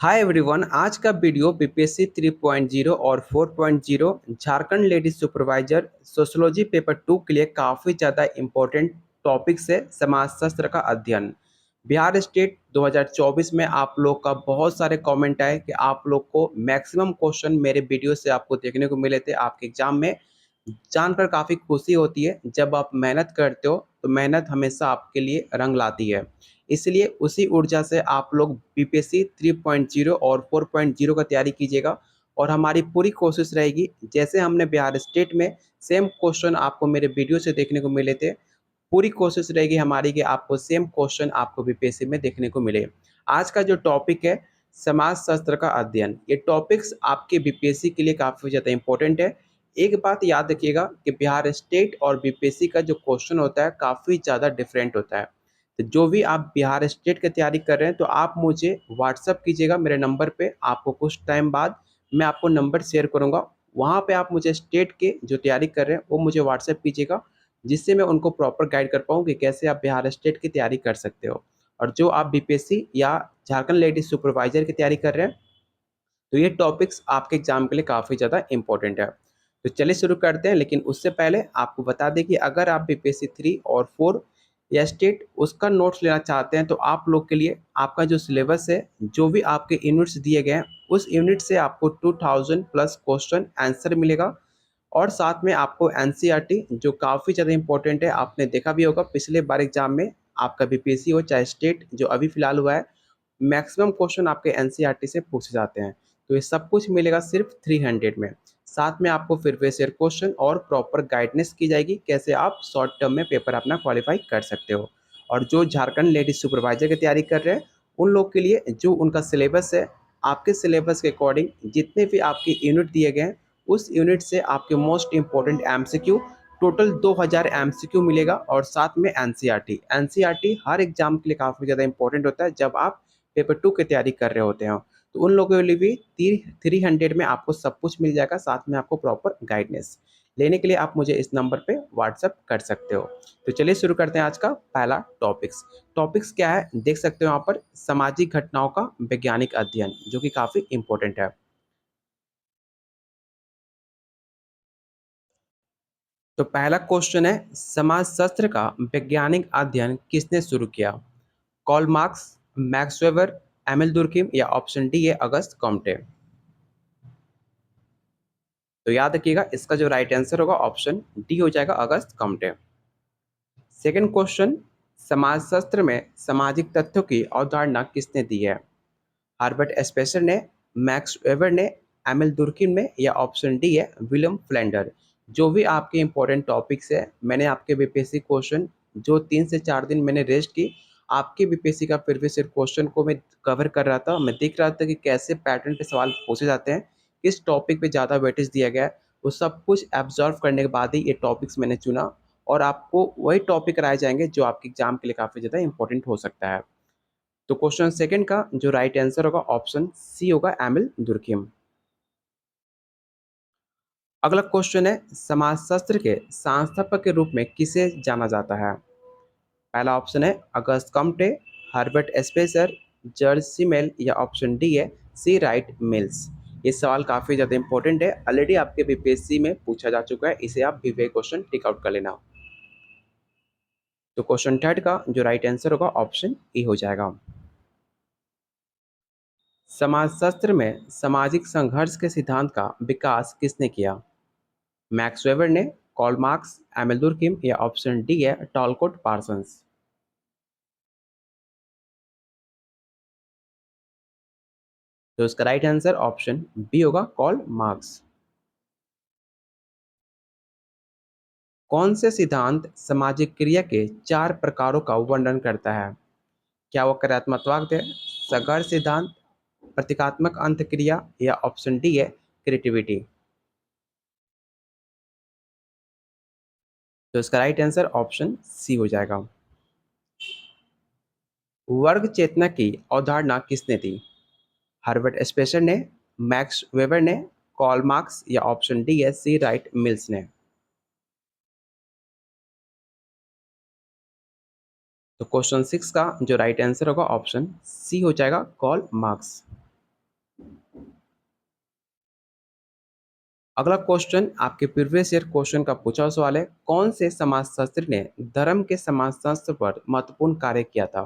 Hi everyone. आज का video BPSC 3.0 और 4.0 Jharkhand ladies supervisor sociology paper 2 के लिए काफ़ी ज़्यादा इम्पोर्टेंट टॉपिक्स है। समाजशास्त्र का अध्ययन बिहार स्टेट 2024 में आप लोग का बहुत सारे कमेंट आए कि आप लोग को मैक्सिमम क्वेश्चन मेरे वीडियो से आपको देखने को मिले थे आपके एग्जाम में। जानकर काफ़ी खुशी होती है। जब आप मेहनत करते हो तो मेहनत हमेशा आपके लिए रंग लाती है। इसलिए उसी ऊर्जा से आप लोग बीपीएससी 3.0 और 4.0 का तैयारी कीजिएगा। और हमारी पूरी कोशिश रहेगी जैसे हमने बिहार स्टेट में सेम क्वेश्चन आपको मेरे वीडियो से देखने को मिले थे, पूरी कोशिश रहेगी हमारी कि आपको सेम क्वेश्चन आपको बीपीएससी में देखने को मिले। आज का जो टॉपिक है समाज शास्त्र का अध्ययन, ये टॉपिक्स आपके बीपीएससी के लिए काफ़ी ज़्यादा इंपॉर्टेंट है। एक बात याद रखिएगा कि बिहार स्टेट और बीपीएससी का जो क्वेश्चन होता है काफ़ी ज़्यादा डिफरेंट होता है। तो जो भी आप बिहार स्टेट की तैयारी कर रहे हैं तो आप मुझे व्हाट्सअप कीजिएगा मेरे नंबर पे। आपको कुछ टाइम बाद मैं आपको नंबर शेयर करूँगा, वहाँ पे आप मुझे स्टेट के जो तैयारी कर रहे हैं वो मुझे व्हाट्सअप कीजिएगा, जिससे मैं उनको प्रॉपर गाइड कर पाऊँ कि कैसे आप बिहार स्टेट की तैयारी कर सकते हो। और जो आप बीपीएससी या झारखंड लेडीज सुपरवाइजर की तैयारी कर रहे हैं तो ये टॉपिक्स आपके एग्जाम के लिए काफ़ी ज़्यादा इंपॉर्टेंट है। तो चलिए शुरू करते हैं, लेकिन उससे पहले आपको बता दें कि अगर आप बीपीएससी 3 और 4 या स्टेट उसका नोट्स लेना चाहते हैं तो आप लोग के लिए आपका जो सिलेबस है, जो भी आपके यूनिट्स दिए गए हैं उस यूनिट से आपको 2000 प्लस क्वेश्चन आंसर मिलेगा। और साथ में आपको एनसीईआरटी जो काफ़ी ज़्यादा इंपॉर्टेंट है, आपने देखा भी होगा पिछले बार एग्जाम में आपका बीपीएससी हो चाहे स्टेट जो अभी फिलहाल हुआ है, मैक्सिमम क्वेश्चन आपके एनसीईआरटी से पूछे जाते हैं। तो ये सब कुछ मिलेगा सिर्फ 300 में। साथ में आपको फिर ईयर क्वेश्चन और प्रॉपर गाइडेंस की जाएगी कैसे आप शॉर्ट टर्म में पेपर अपना क्वालिफाई कर सकते हो। और जो झारखंड लेडीज सुपरवाइजर की तैयारी कर रहे हैं उन लोग के लिए जो उनका सिलेबस है, आपके सिलेबस के अकॉर्डिंग जितने भी आपके यूनिट दिए गए हैं उस यूनिट से आपके most important MCQ total 2000 MCQ मिलेगा। और साथ में एनसीईआरटी एनसीईआरटी हर एग्जाम के लिए काफ़ी ज़्यादा इंपॉर्टेंट होता है जब आप पेपर 2 की तैयारी कर रहे होते हैं। तो उन लोगों के लिए भी 300 में आपको सब कुछ मिल जाएगा, साथ में आपको प्रॉपर गाइडेंस। लेने के लिए आप मुझे इस नंबर पे व्हाट्सअप कर सकते हो। तो चलिए शुरू करते हैं आज का पहला टॉपिक्स क्या है देख सकते हो यहाँ पर, सामाजिक घटनाओं का वैज्ञानिक अध्ययन, जो कि काफ़ी इंपॉर्टेंट है। तो पहला क्वेश्चन है, समाजशास्त्र का वैज्ञानिक अध्ययन किसने शुरू किया? Karl Marx, Max Weber, Emile Durkheim या ऑप्शन डी है अगस्त कॉम्टे। तो याद रखिएगा इसका जो राइट आंसर होगा ऑप्शन डी हो जाएगा अगस्त कॉम्टे। सेकंड क्वेश्चन, समाजशास्त्र में सामाजिक तथ्यों की अवधारणा किसने दी है? हार्बर्ट स्पेसर ने, मैक्स वेबर ने, एमिल दुर्किम ने या ऑप्शन डी है विलियम फ्लेंडर। जो भी आपके इंपॉर्टेंट टॉपिक्स है, मैंने आपके बीपीएससी क्वेश्चन जो 3 से 4 दिन मैंने रेस्ट की, आपके बीपीएससी का प्रीवियस ईयर क्वेश्चन को मैं कवर कर रहा था। मैं देख रहा था कि कैसे पैटर्न पे सवाल पूछे जाते हैं, किस टॉपिक पे ज़्यादा वेटेज दिया गया है। वो सब कुछ एब्जॉर्व करने के बाद ही ये टॉपिक्स मैंने चुना। और आपको वही टॉपिक कराए जाएंगे जो आपके एग्जाम के लिए काफ़ी ज़्यादा इंपॉर्टेंट हो सकता है। तो क्वेश्चन सेकंड का जो राइट आंसर होगा ऑप्शन सी होगा एमिल दुर्किम। अगला क्वेश्चन है, समाजशास्त्र के संस्थापक के रूप में किसे जाना जाता है? पहला ऑप्शन है अगस्त कम्टे, हर्बर्ट स्पेसर, जॉर्ज सिमेल या ऑप्शन डी है सी राइट मिल्स। ये सवाल काफ़ी ज़्यादा इंपॉर्टेंट है, ऑलरेडी आपके बीपीएससी में पूछा जा चुका है, इसे आप भी क्वेश्चन टिक आउट कर लेना। तो क्वेश्चन थर्ड का जो राइट आंसर होगा ऑप्शन ई हो जाएगा। समाजशास्त्र में सामाजिक संघर्ष के सिद्धांत का विकास किसने किया? मैक्स वेबर ने, कॉल मार्क्स, एमिल दुर्किम या ऑप्शन डी है टॉलकोट पार्सन्स। तो इसका राइट आंसर ऑप्शन बी होगा कॉल मार्क्स। कौन से सिद्धांत सामाजिक क्रिया के 4 प्रकारों का वर्णन करता है? क्या वो कार्यात्मकवाद है, सगर सिद्धांत, प्रतीकात्मक अंत क्रिया या ऑप्शन डी है क्रिएटिविटी। तो इसका राइट आंसर ऑप्शन सी हो जाएगा। वर्ग चेतना की अवधारणा किसने दी? हर्बर्ट स्पेसर ने, मैक्स वेबर ने, कॉल मार्क्स या ऑप्शन डी है सी राइट मिल्स ने। तो क्वेश्चन 6 का जो राइट आंसर होगा ऑप्शन सी हो जाएगा कॉल मार्क्स। अगला क्वेश्चन आपके प्रीवियस ईयर क्वेश्चन का पूछा हुआ सवाल है, कौन से समाजशास्त्री ने धर्म के समाजशास्त्र पर महत्वपूर्ण कार्य किया था?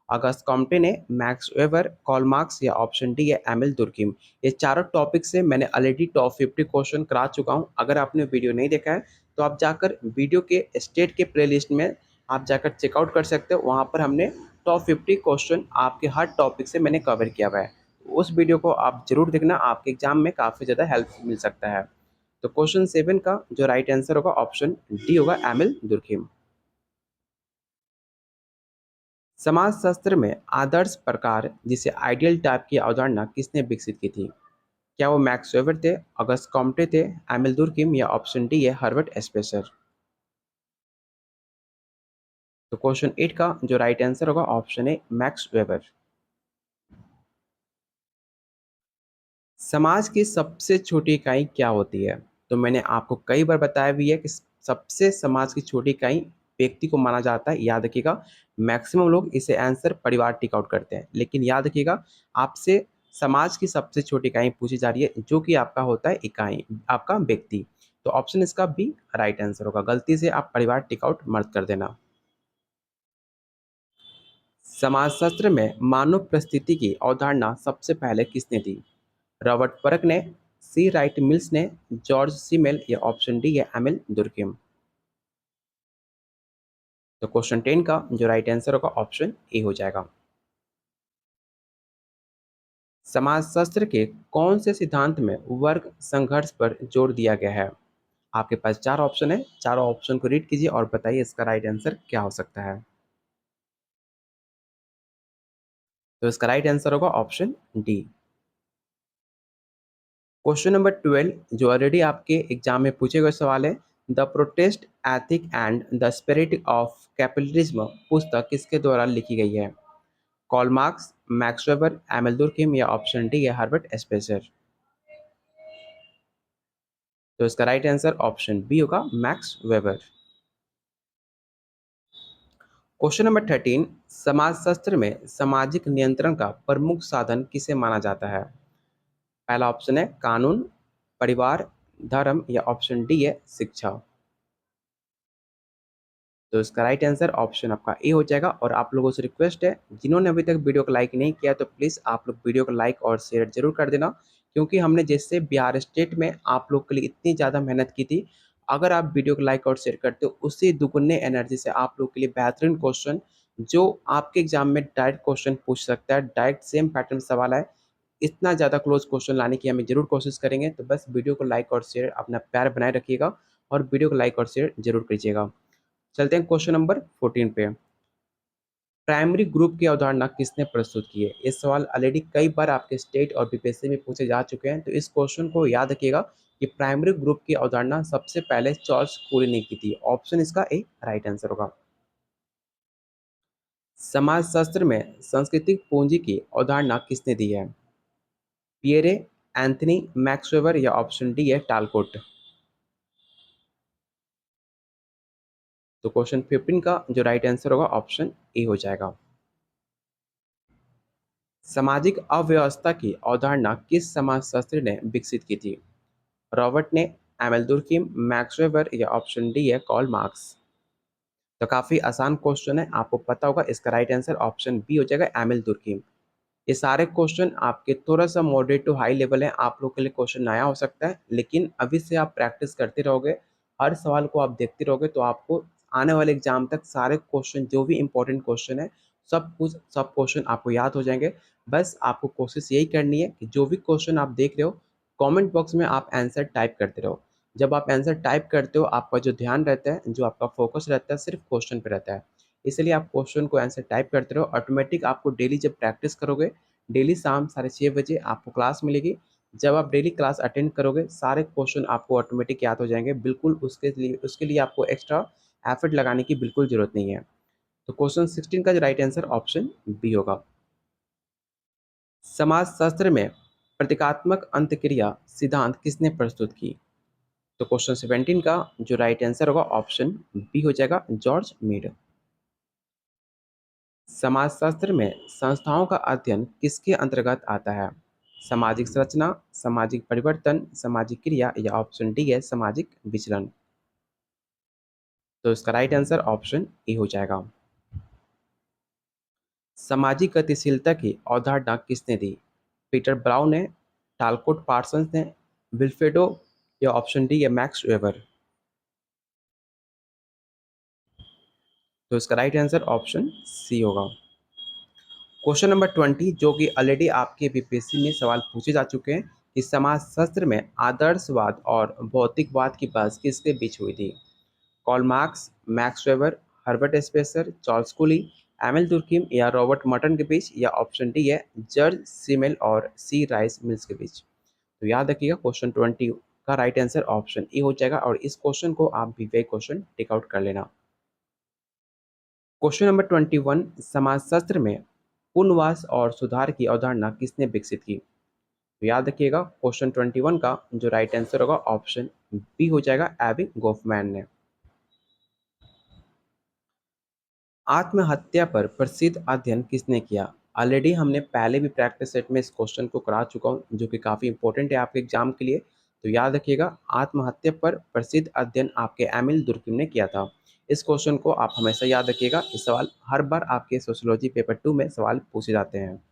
अगस्त कॉम्टे ने, मैक्स वेबर, कार्ल मार्क्स या ऑप्शन डी है एमिल दुर्कheim। ये चारों टॉपिक से मैंने ऑलरेडी टॉप 50 क्वेश्चन करा चुका हूँ। अगर आपने वीडियो नहीं देखा है तो आप जाकर वीडियो के स्टेट के प्लेलिस्ट में आप जाकर चेकआउट कर सकते हो। वहाँ पर हमने टॉप 50 क्वेश्चन आपके हर टॉपिक से मैंने कवर किया हुआ है। उस वीडियो को आप जरूर देखना, आपके एग्जाम में काफ़ी ज़्यादा हेल्प मिल सकता है। तो क्वेश्चन 7 का जो राइट आंसर होगा ऑप्शन डी होगा एमिल दुर्कheim। समाजशास्त्र में आदर्श प्रकार जिसे आइडियल टाइप की अवधारणा किसने विकसित की थी? क्या वो मैक्स वेबर थे, अगस्त कॉम्टे थे, एमिल दुर्कheim या ऑप्शन डी है हर्बर्ट स्पेंसर? तो क्वेश्चन 8 का जो राइट आंसर होगा ऑप्शन है मैक्स वेबर। समाज की सबसे छोटी इकाई क्या होती है? तो मैंने आपको कई बार बताया भी है कि सबसे समाज की छोटी इकाई व्यक्ति को माना जाता है। याद रखिएगा, मैक्सिमम लोग इसे आंसर परिवार टिक आउट करते हैं, लेकिन याद रखिएगा आपसे समाज की सबसे छोटी इकाई पूछी जा रही है, जो कि आपका होता है इकाई, आपका व्यक्ति। तो ऑप्शन इसका बी राइट आंसर होगा। गलती से आप परिवार टिक आउट मत कर देना। समाजशास्त्र में मानव परिस्थिति की अवधारणा सबसे पहले किसने दी? रॉबर्ट परक ने, सी राइट मिल्स ने, जॉर्ज सीमेल या ऑप्शन डी है एमिल दुर्कheim? तो क्वेश्चन 10 का जो राइट आंसर होगा ऑप्शन ए हो जाएगा। समाजशास्त्र के कौन से सिद्धांत में वर्ग संघर्ष पर जोर दिया गया है? आपके पास चार ऑप्शन है, चारों ऑप्शन को रीड कीजिए और बताइए इसका राइट आंसर क्या हो सकता है। तो इसका राइट आंसर होगा ऑप्शन डी। क्वेश्चन नंबर 12 जो ऑलरेडी आपके एग्जाम में पूछे गए सवाल है, the Protestant ethic and the spirit of capitalism पुस्तक किसके द्वारा लिखी गई है? Karl Marx, Max Weber, Emile Durkheim या ऑप्शन डी है हर्बर्ट स्पेंसर? तो इसका राइट आंसर ऑप्शन बी होगा मैक्स वेबर। क्वेश्चन नंबर 13, समाजशास्त्र में सामाजिक नियंत्रण का प्रमुख साधन किसे माना जाता है? पहला ऑप्शन है कानून, परिवार, धर्म या ऑप्शन डी है शिक्षा? तो इसका राइट आंसर ऑप्शन आपका ए हो जाएगा। और आप लोगों से रिक्वेस्ट है, जिन्होंने अभी तक वीडियो को लाइक नहीं किया तो प्लीज़ आप लोग वीडियो को लाइक और शेयर जरूर कर देना, क्योंकि हमने जैसे बिहार स्टेट में आप लोग के लिए इतनी ज़्यादा मेहनत की थी। अगर आप वीडियो को लाइक और शेयर करते हो, उससे दुगुने एनर्जी से आप लोग के लिए बेहतरीन क्वेश्चन जो आपके एग्जाम में डायरेक्ट क्वेश्चन पूछ सकता है, डायरेक्ट सेम पैटर्न सवाल है, इतना ज़्यादा क्लोज क्वेश्चन लाने की हमें ज़रूर कोशिश करेंगे। तो बस वीडियो को लाइक और शेयर अपना प्यार बनाए रखिएगा और वीडियो को लाइक और शेयर जरूर कीजिएगा। चलते हैं क्वेश्चन नंबर 14 पे। प्राइमरी ग्रुप की अवधारणा किसने प्रस्तुत की है? ये सवाल ऑलरेडी कई बार आपके स्टेट और बीपीएससी में पूछे जा चुके हैं, तो इस क्वेश्चन को याद रखिएगा कि प्राइमरी ग्रुप की अवधारणा सबसे पहले चार्ल्स कूली ने की थी। ऑप्शन इसका ए राइट आंसर होगा। समाजशास्त्र में सांस्कृतिक पूंजी की अवधारणा किसने दी है? पियरे, एंथनी, मैक्स वेबर या ऑप्शन डी है टालकोट? तो क्वेश्चन 15 का जो राइट आंसर होगा ऑप्शन ए हो जाएगा। सामाजिक अव्यवस्था की अवधारणा किस समाजशास्त्री ने विकसित की थी? रॉबर्ट ने, एमिल दुर्कheim, मैक्स वेबर या ऑप्शन डी है कार्ल मार्क्स? तो काफी आसान क्वेश्चन है, आपको पता होगा इसका राइट आंसर ऑप्शन बी हो जाएगा एमिल दुर्कheim। ये सारे क्वेश्चन आपके थोड़ा सा मॉडरेट टू हाई लेवल है, आप लोग के लिए क्वेश्चन नया हो सकता है, लेकिन अभी से आप प्रैक्टिस करते रहोगे, हर सवाल को आप देखते रहोगे, तो आपको आने वाले एग्जाम तक सारे क्वेश्चन जो भी इंपॉर्टेंट क्वेश्चन है सब क्वेश्चन आपको याद हो जाएंगे। बस आपको कोशिश यही करनी है कि जो भी क्वेश्चन आप देख रहे हो, कमेंट बॉक्स में आप आंसर टाइप करते रहो। जब आप आंसर टाइप करते हो, आपका जो ध्यान रहता है, जो आपका फोकस रहता है, सिर्फ क्वेश्चन पे रहता है। इसलिए आप क्वेश्चन को आंसर टाइप करते रहो, ऑटोमेटिक आपको डेली जब प्रैक्टिस करोगे, डेली शाम 6:30 बजे आपको क्लास मिलेगी। जब आप डेली क्लास अटेंड करोगे, सारे क्वेश्चन आपको ऑटोमेटिक याद हो जाएंगे। बिल्कुल उसके लिए आपको एक्स्ट्रा एफर्ट लगाने की बिल्कुल ज़रूरत नहीं है। तो क्वेश्चन 16 का जो राइट आंसर ऑप्शन बी होगा। समाजशास्त्र में प्रतीकात्मक अंतःक्रिया सिद्धांत किसने प्रस्तुत की? तो क्वेश्चन 17 का जो राइट आंसर होगा ऑप्शन बी हो जाएगा जॉर्ज मीड। समाजशास्त्र में संस्थाओं का अध्ययन किसके अंतर्गत आता है? सामाजिक संरचना, सामाजिक परिवर्तन, सामाजिक क्रिया या ऑप्शन डी है सामाजिक विचलन। तो इसका राइट आंसर ऑप्शन ए हो जाएगा। सामाजिक गतिशीलता की अवधारणा किसने दी? पीटर ब्राउन ने, टालकोट पार्सन्स ने, विल्फ्रेडो या ऑप्शन डी है मैक्स वेबर। तो इसका राइट आंसर ऑप्शन सी होगा। क्वेश्चन नंबर 20 जो कि ऑलरेडी आपके बीपीएससी में सवाल पूछे जा चुके हैं कि समाजशास्त्र में आदर्शवाद और भौतिकवाद की बहस किसके बीच हुई थी? Karl Marx, Max Weber, Herbert Spencer, Charles Cooley, Emile Durkheim या रॉबर्ट मर्टन के बीच या ऑप्शन डी है जॉर्ज सिमेल और सी राइस मिल्स के बीच। तो याद रखिएगा क्वेश्चन 20 का राइट आंसर ऑप्शन ए हो जाएगा और इस क्वेश्चन को आप भी वे क्वेश्चन टेक आउट कर लेना। क्वेश्चन नंबर 21 समाजशास्त्र में पुनर्वास और सुधार की अवधारणा किसने विकसित की? तो याद रखिएगा क्वेश्चन 21 का जो राइट आंसर होगा ऑप्शन बी हो जाएगा एबिंग गोफमैन ने। आत्महत्या पर प्रसिद्ध अध्ययन किसने किया? ऑलरेडी हमने पहले भी प्रैक्टिस सेट में इस क्वेश्चन को करा चुका हूँ जो कि काफ़ी इंपॉर्टेंट है आपके एग्जाम के लिए। तो याद रखिएगा आत्महत्या पर प्रसिद्ध अध्ययन आपके एमिल दुर्कीम ने किया था। इस क्वेश्चन को आप हमेशा याद रखिएगा, इस सवाल हर बार आपके सोशियोलॉजी पेपर 2 में सवाल पूछे जाते हैं।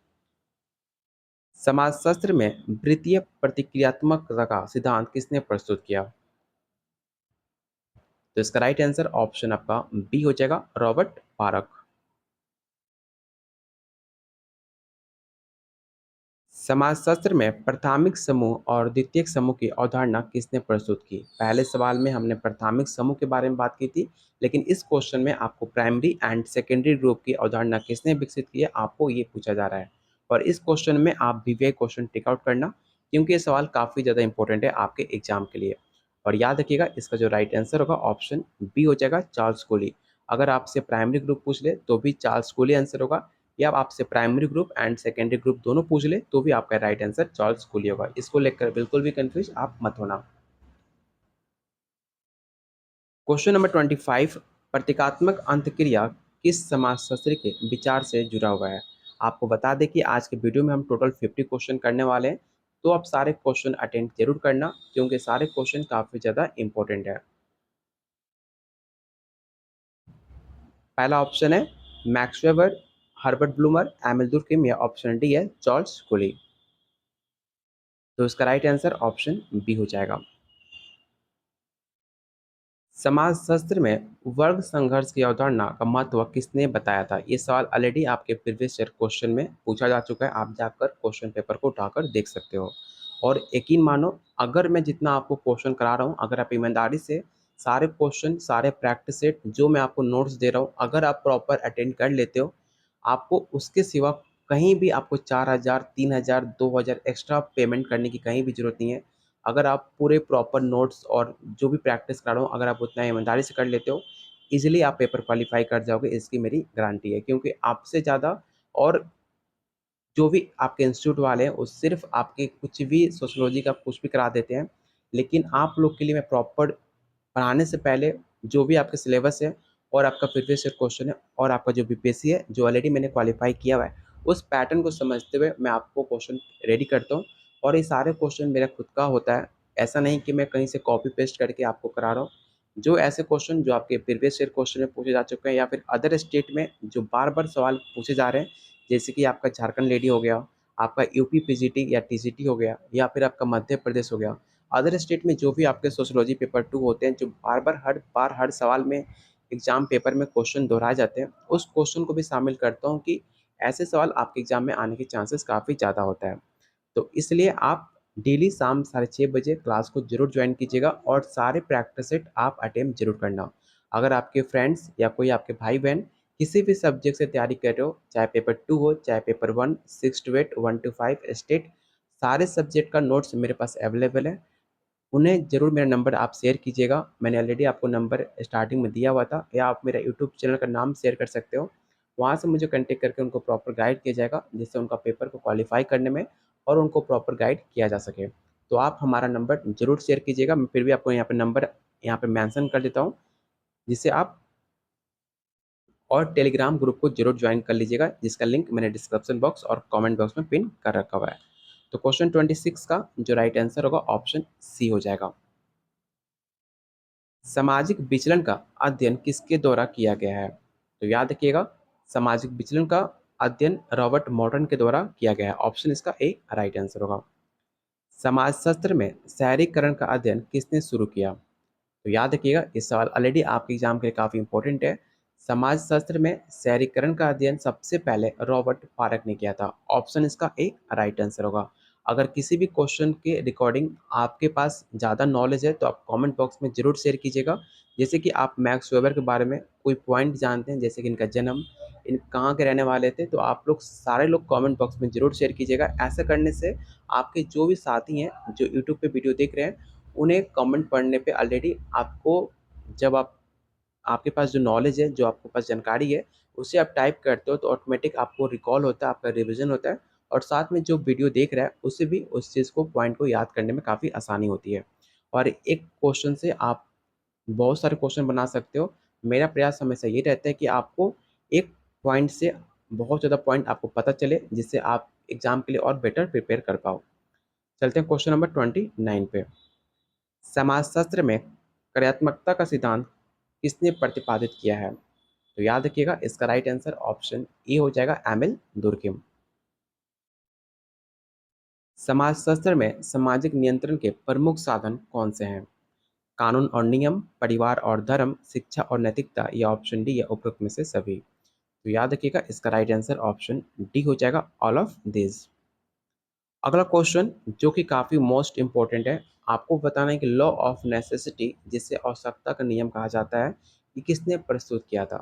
समाजशास्त्र में वृत्तीय प्रतिक्रियात्मकता का सिद्धांत किसने प्रस्तुत किया? तो इसका राइट आंसर ऑप्शन आपका बी हो जाएगा रॉबर्ट पारक। समाजशास्त्र में प्राथमिक समूह और द्वितीयक समूह की अवधारणा किसने प्रस्तुत की? पहले सवाल में हमने प्राथमिक समूह के बारे में बात की थी, लेकिन इस क्वेश्चन में आपको प्राइमरी एंड सेकेंडरी ग्रुप की अवधारणा किसने विकसित की है आपको ये पूछा जा रहा है। और इस क्वेश्चन में आप भी वे क्वेश्चन टिक आउट करना क्योंकि ये सवाल काफ़ी ज़्यादा इंपॉर्टेंट है आपके एग्जाम के लिए। और याद रखिएगा इसका जो राइट आंसर होगा ऑप्शन बी हो जाएगा चार्ल्स कोली। अगर आपसे प्राइमरी ग्रुप पूछ ले तो भी चार्ल्स कोली आंसर होगा, या आपसे primary group and secondary group दोनों पूछ ले तो भी आपका राइट आंसर चार्ल्स कोली होगा। इसको लेकर बिल्कुल भी कंफ्यूज आप मत होना। क्वेश्चन नंबर 25 प्रतीकात्मक अंतक्रिया किस समाजशास्त्री के विचार से जुड़ा हुआ है? आपको बता दें कि आज के वीडियो में हम टोटल 50 क्वेश्चन करने वाले हैं, तो आप सारे क्वेश्चन अटेंड जरूर करना क्योंकि सारे क्वेश्चन काफ़ी ज़्यादा इंपॉर्टेंट है। पहला ऑप्शन है Max Weber, Herbert Blumer, Emile Durkheim या ऑप्शन डी है चार्ल्स कोली। तो इसका राइट आंसर ऑप्शन बी हो जाएगा। समाजशास्त्र में वर्ग संघर्ष की अवधारणा का महत्व किसने बताया था? ये सवाल ऑलरेडी आपके प्रीवियस ईयर क्वेश्चन में पूछा जा चुका है, आप जाकर क्वेश्चन पेपर को उठाकर देख सकते हो। और यकीन मानो अगर मैं जितना आपको क्वेश्चन करा रहा हूँ, अगर आप ईमानदारी से सारे क्वेश्चन सारे प्रैक्टिस सेट जो मैं आपको नोट्स दे रहा हूँ अगर आप प्रॉपर अटेंड कर लेते हो, आपको उसके सिवा कहीं भी आपको 4,000 3,000 2,000 एक्स्ट्रा पेमेंट करने की कहीं भी ज़रूरत नहीं है। अगर आप पूरे प्रॉपर नोट्स और जो भी प्रैक्टिस करा रहा हूँ अगर आप उतना ईमानदारी से कर लेते हो, ईज़िली आप पेपर क्वालीफाई कर जाओगे, इसकी मेरी गारंटी है। क्योंकि आपसे ज़्यादा और जो भी आपके इंस्टीट्यूट वाले हैं, वो सिर्फ़ आपके कुछ भी सोशियोलॉजी का कुछ भी करा देते हैं। लेकिन आप लोग के लिए मैं प्रॉपर पढ़ाने से पहले जो भी आपका सिलेबस है और आपका प्रीवियस ईयर क्वेश्चन है और आपका जो बीपीएससी है, जो ऑलरेडी मैंने क्वालीफाई किया हुआ है, उस पैटर्न को समझते हुए मैं आपको क्वेश्चन रेडी करता हूँ। और ये सारे क्वेश्चन मेरा खुद का होता है, ऐसा नहीं कि मैं कहीं से कॉपी पेस्ट करके आपको करा रहा हूँ। जो ऐसे क्वेश्चन जो आपके प्रीवियस ईयर क्वेश्चन में पूछे जा चुके हैं या फिर अदर स्टेट में जो बार-बार सवाल पूछे जा रहे हैं, जैसे कि आपका झारखंड लेडी हो गया, आपका यूपी पीजीटी या टीजीटी हो गया या फिर आपका मध्य प्रदेश हो गया। अदर स्टेट में जो भी आपके सोशियोलॉजी पेपर 2 होते हैं, जो बार-बार हर सवाल में एग्ज़ाम पेपर में क्वेश्चन दोहराए जाते हैं, उस क्वेश्चन को भी शामिल करता हूँ कि ऐसे सवाल आपके एग्ज़ाम में आने के चांसेस काफ़ी ज़्यादा होता है। तो इसलिए आप डेली शाम 6:30 बजे क्लास को ज़रूर जॉइन कीजिएगा और सारे प्रैक्टिस सेट आप अटेम्प्ट ज़रूर करना। अगर आपके फ्रेंड्स या कोई आपके भाई-बहन किसी भी सब्जेक्ट से तैयारी कर रहे हो, चाहे पेपर 2 हो, चाहे पेपर 1, 6 टू 8, 1 टू 5 स्टेट, सारे सब्जेक्ट का नोट्स मेरे पास अवेलेबल है। उन्हें ज़रूर मेरा नंबर आप शेयर कीजिएगा। मैंने ऑलरेडी आपको नंबर स्टार्टिंग में दिया हुआ था, या आप मेरा यूट्यूब चैनल का नाम शेयर कर सकते हो। वहाँ से मुझे कॉन्टैक्ट करके उनको प्रॉपर गाइड किया जाएगा, जिससे उनका पेपर को क्वालीफाई करने में और उनको प्रॉपर गाइड किया जा सके। तो आप हमारा नंबर ज़रूर शेयर कीजिएगा। मैं फिर भी आपको यहाँ पे नंबर यहाँ पे मेंशन कर देता हूँ, जिससे आप और टेलीग्राम ग्रुप को ज़रूर जॉइन कर लीजिएगा, जिसका लिंक मैंने डिस्क्रिप्शन बॉक्स और कमेंट बॉक्स में पिन कर रखा हुआ है। तो क्वेश्चन 26 का जो राइट आंसर होगा ऑप्शन सी हो जाएगा। सामाजिक विचलन का अध्ययन किसके द्वारा किया गया है? तो याद रखिएगा, सामाजिक विचलन का अध्ययन रॉबर्ट मॉर्टन के द्वारा किया गया है। ऑप्शन इसका ए राइट आंसर होगा। समाजशास्त्र में शहरीकरण का अध्ययन किसने शुरू किया? तो याद रखिएगा, इस सवाल ऑलरेडी आपके एग्जाम के लिए काफ़ी इंपॉर्टेंट है। समाजशास्त्र में शहरीकरण का अध्ययन सबसे पहले रॉबर्ट फारक ने किया था। ऑप्शन इसका ए राइट आंसर होगा। अगर किसी भी क्वेश्चन के रिकॉर्डिंग आपके पास ज़्यादा नॉलेज है तो आप कमेंट बॉक्स में ज़रूर शेयर कीजिएगा। जैसे कि आप मैक्स वेबर के बारे में कोई पॉइंट जानते हैं, जैसे कि इनका जन्म, इन कहाँ के रहने वाले थे, तो आप लोग सारे लोग कमेंट बॉक्स में ज़रूर शेयर कीजिएगा। ऐसा करने से आपके जो भी साथी हैं जो यूट्यूब पे वीडियो देख रहे हैं, उन्हें कमेंट पढ़ने पे ऑलरेडी आपको, जब आप आपके पास जो नॉलेज है, जो आपके पास जानकारी है, उसे आप टाइप करते हो तो ऑटोमेटिक आपको रिकॉल होता है, आपका रिवीजन होता है और साथ में जो वीडियो देख रहा है उसे भी उस चीज़ को, पॉइंट को याद करने में काफ़ी आसानी होती है। और एक क्वेश्चन से आप बहुत सारे क्वेश्चन बना सकते हो। मेरा प्रयास हमेशा ये रहता है कि आपको एक पॉइंट से बहुत ज़्यादा पॉइंट आपको पता चले, जिससे आप एग्ज़ाम के लिए और बेटर प्रिपेयर कर पाओ। चलते हैं क्वेश्चन नंबर 29 पे। समाजशास्त्र में कार्यात्मकता का सिद्धांत किसने प्रतिपादित किया है? तो याद रखिएगा, इसका राइट आंसर ऑप्शन ए हो जाएगा, एमिल दुर्कheim। समाजशास्त्र में सामाजिक नियंत्रण के प्रमुख साधन कौन से हैं? कानून और नियम, परिवार और धर्म, शिक्षा और नैतिकता, या ऑप्शन डी या उपरोक्त में से सभी। तो याद रखिएगा, इसका राइट आंसर ऑप्शन डी हो जाएगा, ऑल ऑफ दिस। अगला क्वेश्चन जो कि काफ़ी मोस्ट इंपॉर्टेंट है, आपको बताना है कि लॉ ऑफ नेसेसिटी, जिसे आवश्यकता का नियम कहा जाता है, ये किसने प्रस्तुत किया था?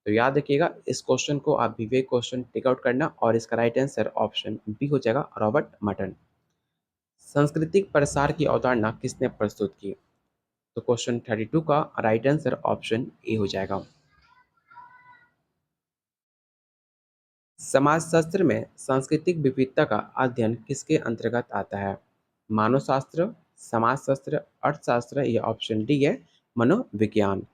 तो याद रखिएगा, इस क्वेश्चन को आप विवेक क्वेश्चन टिक आउट करना और इसका राइट आंसर ऑप्शन बी हो जाएगा, रॉबर्ट मटन। सांस्कृतिक प्रसार की अवधारणा किसने प्रस्तुत की? तो क्वेश्चन 32 का राइट आंसर ऑप्शन ए हो जाएगा। समाजशास्त्र में सांस्कृतिक विविधता का अध्ययन किसके अंतर्गत आता है? मानवशास्त्र, समाजशास्त्र, अर्थशास्त्र, या ऑप्शन डी है, मनोविज्ञान।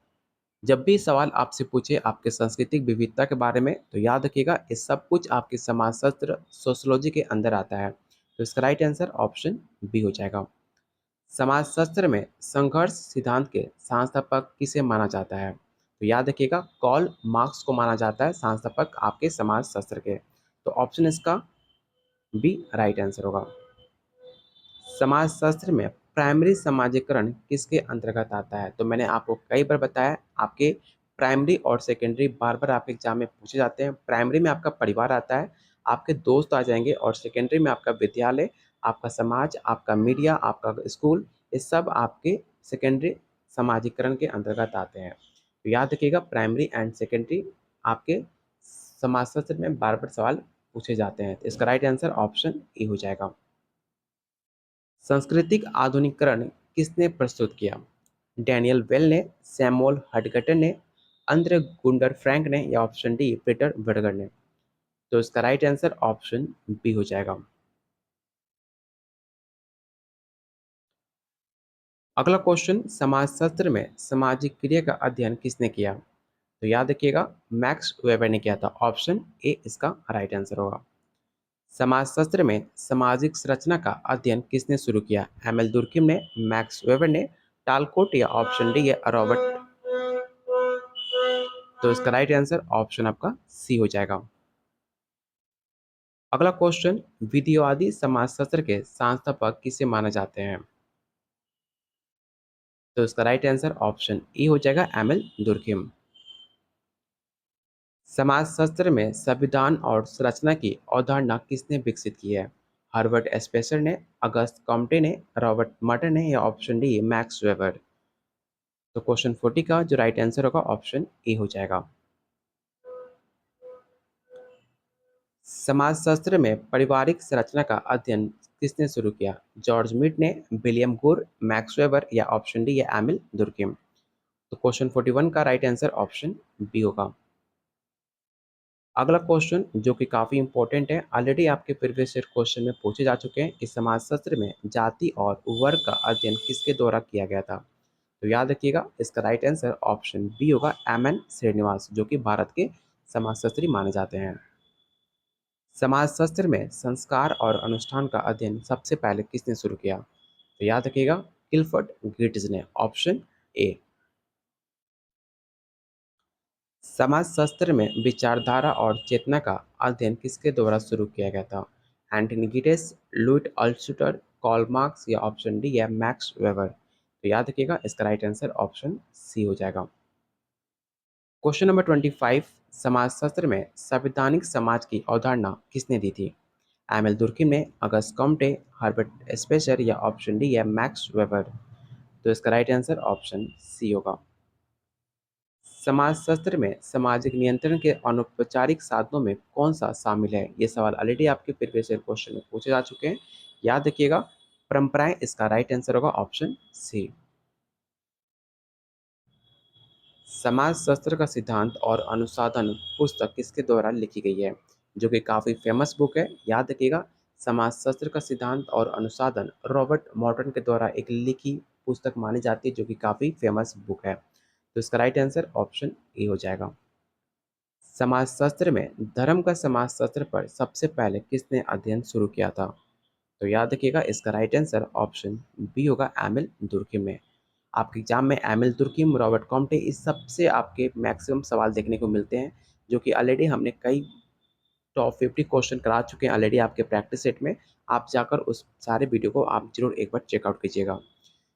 जब भी सवाल आपसे पूछे आपके सांस्कृतिक विविधता के बारे में, तो याद रखिएगा ये सब कुछ आपके समाजशास्त्र, सोशियोलॉजी के अंदर आता है। तो इसका राइट आंसर ऑप्शन बी हो जाएगा। समाजशास्त्र में संघर्ष सिद्धांत के संस्थापक किसे माना जाता है? तो याद रखिएगा, कॉल मार्क्स को माना जाता है संस्थापक आपके समाजशास्त्र के। तो ऑप्शन इसका बी राइट आंसर होगा। समाजशास्त्र में प्राइमरी समाजीकरण किसके अंतर्गत आता है? तो मैंने आपको कई बार बताया, आपके प्राइमरी और सेकेंडरी बार बार आपके एग्जाम में पूछे जाते हैं। प्राइमरी में आपका परिवार आता है, आपके दोस्त आ जाएंगे, और सेकेंडरी में आपका विद्यालय, आपका समाज, आपका मीडिया, आपका स्कूल, ये सब आपके सेकेंडरी समाजीकरण के अंतर्गत आते हैं। तो याद रखिएगा, प्राइमरी एंड सेकेंडरी आपके समाजशास्त्र में बार बार सवाल पूछे जाते हैं। तो इसका राइट आंसर ऑप्शन ए हो जाएगा। सांस्कृतिक आधुनिकीकरण किसने प्रस्तुत किया? डैनियल वेल ने, सैमुअल हटगटर ने, अंद्रे गुंडर फ्रैंक ने, या ऑप्शन डी पीटर वर्गर ने। तो इसका राइट आंसर ऑप्शन बी हो जाएगा। अगला क्वेश्चन, समाजशास्त्र में सामाजिक क्रिया का अध्ययन किसने किया? तो याद रखिएगा, मैक्स वेबर ने किया था। ऑप्शन ए इसका राइट आंसर होगा। समाजशास्त्र में सामाजिक संरचना का अध्ययन किसने शुरू किया? एमिल दुर्कheim ने, मैक्स वेबर ने, टालकोट, या ऑप्शन डी है, रॉबर्ट। तो इसका राइट आंसर ऑप्शन आपका सी हो जाएगा। अगला क्वेश्चन, विधिवादी समाजशास्त्र के संस्थापक किसे माने जाते हैं? तो इसका राइट आंसर ऑप्शन ई हो जाएगा, एमिल दुर्कheim। समाजशास्त्र में संविधान और संरचना की अवधारणा किसने विकसित की है? हर्बर्ट स्पेंसर ने, अगस्त कॉम्टे ने, रॉबर्ट मर्टन ने, या ऑप्शन डी मैक्स वेबर। तो क्वेश्चन 40 का जो राइट आंसर होगा ऑप्शन ए हो जाएगा। समाजशास्त्र में पारिवारिक संरचना का अध्ययन किसने शुरू किया? जॉर्ज मीड ने, विलियम गुर, मैक्स वेबर, या ऑप्शन डी या एमिल दुर्कheim। तो क्वेश्चन 41 का राइट आंसर ऑप्शन बी होगा। अगला क्वेश्चन जो कि काफ़ी इंपॉर्टेंट है, ऑलरेडी आपके प्रीवियस ईयर क्वेश्चन में पूछे जा चुके हैं कि समाजशास्त्र में जाति और वर्ग का अध्ययन किसके द्वारा किया गया था? तो याद रखिएगा, इसका राइट आंसर ऑप्शन बी होगा, एम एन श्रीनिवास, जो कि भारत के समाजशास्त्री माने जाते हैं। समाजशास्त्र में संस्कार और अनुष्ठान का अध्ययन सबसे पहले किसने शुरू किया? तो याद रखिएगा, क्लिफर्ड गेट्स ने। Option A. समाजशास्त्र में विचारधारा और चेतना का अध्ययन किसके द्वारा शुरू किया गया था? एंटनी गिडेस, लुइट अल्थशुलर, कार्ल मार्क्स या ऑप्शन डी या मैक्स वेबर? तो याद रखिएगा, इसका राइट आंसर ऑप्शन सी हो जाएगा। क्वेश्चन नंबर 25, समाजशास्त्र में संवैधानिक समाज की अवधारणा किसने दी थी? एमएल दुर्किम ने, अगस्त कॉम्टे, हर्बर्ट स्पेसर या ऑप्शन डी या मैक्स वेबर? तो इसका राइट आंसर ऑप्शन सी होगा। समाजशास्त्र में सामाजिक नियंत्रण के अनौपचारिक साधनों में कौन सा शामिल है? ये सवाल ऑलरेडी आपके प्रीवियस ईयर क्वेश्चन में पूछे जा चुके हैं। याद रखिएगा, परंपराएं इसका राइट आंसर होगा ऑप्शन सी। समाजशास्त्र का सिद्धांत और अनुसाधन पुस्तक किसके द्वारा लिखी गई है? जो कि काफ़ी फेमस बुक है। याद रखिएगा, समाजशास्त्र का सिद्धांत और अनुसाधन रॉबर्ट मॉर्टन के द्वारा एक लिखी पुस्तक मानी जाती है, जो कि काफ़ी फेमस बुक है। तो इसका राइट आंसर ऑप्शन ए हो जाएगा। समाजशास्त्र में धर्म का समाजशास्त्र पर सबसे पहले किसने अध्ययन शुरू किया था? तो याद रखिएगा, इसका राइट आंसर ऑप्शन बी होगा, एमिल दुर्किम ने। आपके एग्जाम में एमिल दुर्किम, रॉबर्ट कॉम्टे, इस सबसे आपके मैक्सिमम सवाल देखने को मिलते हैं, जो कि ऑलरेडी हमने कई टॉप 50 क्वेश्चन करा चुके हैं ऑलरेडी आपके प्रैक्टिस सेट में। आप जाकर उस सारे वीडियो को आप जरूर एक बार चेकआउट कीजिएगा।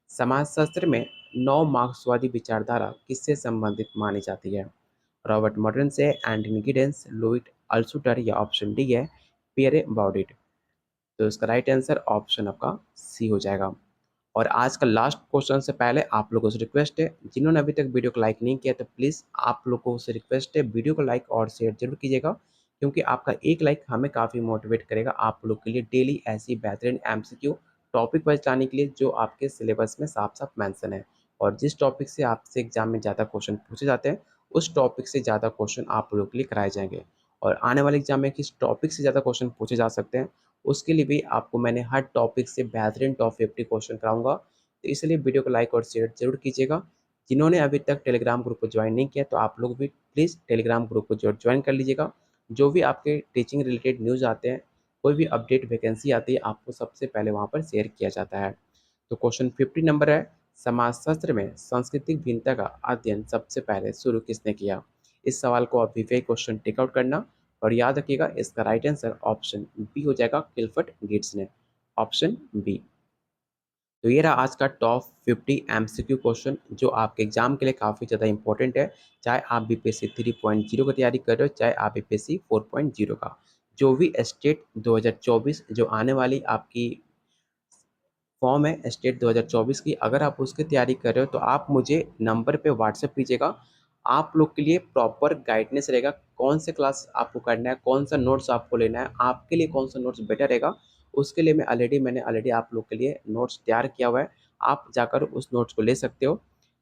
समाजशास्त्र में नौ मार्क्सवादी विचारधारा किससे संबंधित मानी जाती है? रॉबर्ट मॉडर्न से, एंटनी गिडेंस, लुइट अल्सुटर या ऑप्शन डी है पियरे बाउडिट? तो इसका राइट आंसर ऑप्शन आपका सी हो जाएगा। और आज का लास्ट क्वेश्चन से पहले आप लोगों से रिक्वेस्ट है, जिन्होंने अभी तक वीडियो को लाइक नहीं किया तो प्लीज़ आप लोगों से रिक्वेस्ट है, वीडियो को लाइक और शेयर जरूर कीजिएगा, क्योंकि आपका एक लाइक हमें काफ़ी मोटिवेट करेगा आप लोग के लिए डेली ऐसी बेहतरीन एमसीक्यू टॉपिक वाइज लाने के लिए, जो आपके सिलेबस में साफ साफ मेंशन है। और जिस टॉपिक से आपसे एग्जाम में ज़्यादा क्वेश्चन पूछे जाते हैं, उस टॉपिक से ज़्यादा क्वेश्चन आप लोगों के लिए कराए जाएंगे। और आने वाले एग्जाम में किस टॉपिक से ज़्यादा क्वेश्चन पूछे जा सकते हैं, उसके लिए भी आपको मैंने हर टॉपिक से बेहतरीन टॉप 50 क्वेश्चन कराऊंगा। तो इसलिए वीडियो को लाइक और शेयर जरूर कीजिएगा। जिन्होंने अभी तक टेलीग्राम ग्रुप को ज्वाइन नहीं किया, तो आप लोग भी प्लीज़ टेलीग्राम ग्रुप को ज्वाइन कर लीजिएगा। जो भी आपके टीचिंग रिलेटेड न्यूज़ आते हैं, कोई भी अपडेट वैकेंसी आती है, आपको सबसे पहले वहाँ पर शेयर किया जाता है। तो क्वेश्चन 50 नंबर है, समाजशास्त्र में सांस्कृतिक भिन्नता का अध्ययन सबसे पहले शुरू किसने किया? इस सवाल को आप विवेक क्वेश्चन टेक आउट करना। और याद रखिएगा, इसका राइट आंसर ऑप्शन बी हो जाएगा, क्लिफर्ड गेट्स ने। Option B. तो ये रहा आज का टॉप 50 एमसीक्यू क्वेश्चन, जो आपके एग्जाम के लिए काफ़ी ज़्यादा इंपॉर्टेंट है। चाहे आप बीपीएससी 3.0 की तैयारी कर रहे हो, चाहे आप बीपीएससी 4.0 का। जो भी स्टेट 2024 जो आने वाली आपकी फॉर्म है स्टेट 2024 की, अगर आप उसकी तैयारी कर रहे हो तो आप मुझे नंबर पे व्हाट्सएप कीजिएगा। आप लोग के लिए प्रॉपर गाइडेंस रहेगा, कौन से क्लास आपको करना है, कौन सा नोट्स आपको लेना है, आपके लिए कौन सा नोट्स बेटर रहेगा। उसके लिए मैंने ऑलरेडी आप लोग के लिए नोट्स तैयार किया हुआ है। आप जाकर उस नोट्स को ले सकते हो।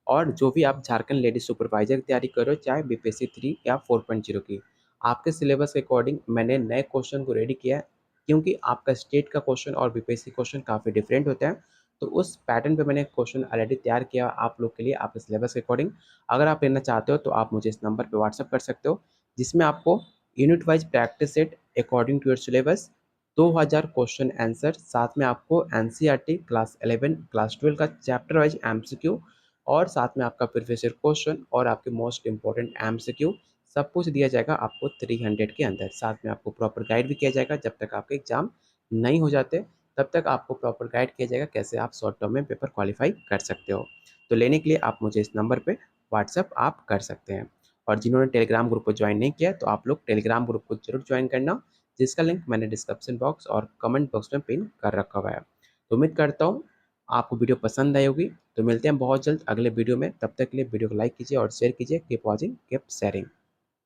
और जो भी आप झारखंड लेडीज सुपरवाइजर की तैयारी कर रहे हो, चाहे बीपीएससी 3 या 4.0 की, आपके सिलेबस के अकॉर्डिंग मैंने नए क्वेश्चन को रेडी किया है, क्योंकि आपका स्टेट का क्वेश्चन और बीपीएससी क्वेश्चन काफ़ी डिफरेंट होते हैं। तो उस पैटर्न पे मैंने क्वेश्चन ऑलरेडी तैयार किया आप लोग के लिए आपके सिलेबस के अकॉर्डिंग। अगर आप लेना चाहते हो तो आप मुझे इस नंबर पे व्हाट्सअप कर सकते हो, जिसमें आपको unit wise practice set according to your syllabus 2000 question answer, साथ में आपको एनसीईआरटी क्लास 11 क्लास 12 का चैप्टर वाइज एमसीक्यू, और साथ में आपका प्रीवियस ईयर क्वेश्चन और आपके मोस्ट इंपॉर्टेंट एमसीक्यू, सब कुछ दिया जाएगा आपको 300 के अंदर। साथ में आपको प्रॉपर गाइड भी किया जाएगा, जब तक आपके एग्जाम नहीं हो जाते तब तक आपको प्रॉपर गाइड किया जाएगा कैसे आप शॉर्ट टर्म में पेपर क्वालिफाई कर सकते हो। तो लेने के लिए आप मुझे इस नंबर पे व्हाट्सअप आप कर सकते हैं। और जिन्होंने टेलीग्राम ग्रुप को ज्वाइन नहीं किया, तो आप लोग टेलीग्राम ग्रुप को जरूर ज्वाइन करना, जिसका लिंक मैंने डिस्क्रिप्शन बॉक्स और कमेंट बॉक्स में पिन कर रखा हुआ है। तो उम्मीद करता हूँ आपको वीडियो पसंद आई होगी। तो मिलते हैं बहुत जल्द अगले वीडियो में, तब तक के लिए वीडियो को लाइक कीजिए और शेयर कीजिए। Keep watching, keep sharing.